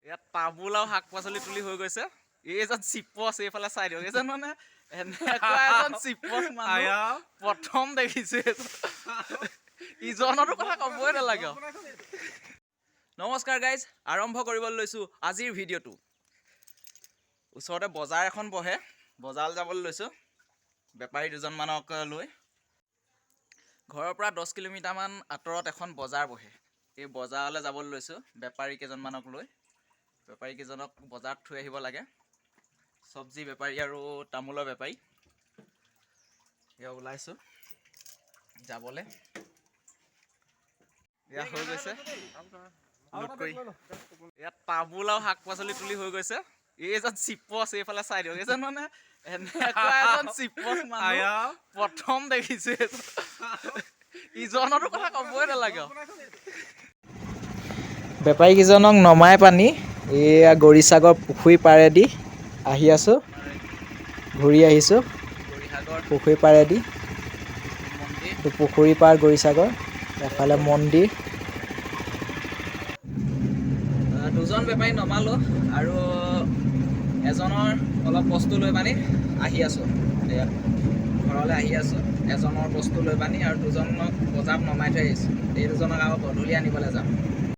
ইয়াত তামোল আৰু শাক পাচলি তুলি হৈ গৈছে। এইজন চিপছ এইফালে চাই দিয়ক। এইজন মানে এনেকুৱা এজন চিপছ মানুহ প্ৰথম দেখিছো। ইজনৰো কথা ক'বই নালাগে। নমস্কাৰ গাইজ, আৰম্ভ কৰিবলৈ লৈছোঁ আজিৰ ভিডিঅ'টো। ওচৰতে বজাৰ এখন বহে, বজাৰলৈ যাবলৈ লৈছোঁ বেপাৰী দুজনমানক লৈ। ঘৰৰ পৰা 10 কিলোমিটাৰমান আঁতৰত এখন বজাৰ বহে। এই বজাৰলৈ যাবলৈ লৈছোঁ বেপাৰী কেইজনমানক লৈ। বেপাৰী কেইজনক বজাৰত থৈ আহিব লাগে। চব্জি বেপাৰী আৰু তামোলৰ বেপাৰী। এয়া ওলাইছোঁ যাবলৈ। এয়া হৈ গৈছে লোড কৰি। ইয়াত তামোল আৰু শাক পাচলি তুলি হৈ গৈছে। এইজন চিপছ এইফালে চাই দিয়ক। এইজন মানে এনেকুৱা এজন চিপছ মানুহ প্ৰথম দেখিছো। ইজনৰো কথা ক'বই নালাগে। বেপাৰীকেইজনক নমাই পানী এয়া গৰিসাগৰ পুখুৰী পাৰেদি আহি আছোঁ, ঘূৰি আহিছোঁ পুখুৰী পাৰেদি। পুখুৰী পাৰ গৰিসাগৰ, এফালে মন্দিৰ। দুজন বেপাৰী নমালোঁ আৰু এজনৰ অলপ বস্তু লৈ পানি আহি আছোঁ। এয়া ঘৰলৈ আহি আছোঁ এজনৰ বস্তু লৈ পানি, আৰু দুজনক বজাৰত নমাই থৈ আহিছোঁ। এই দুজনক আকৌ গধূলি আনিবলৈ যাম।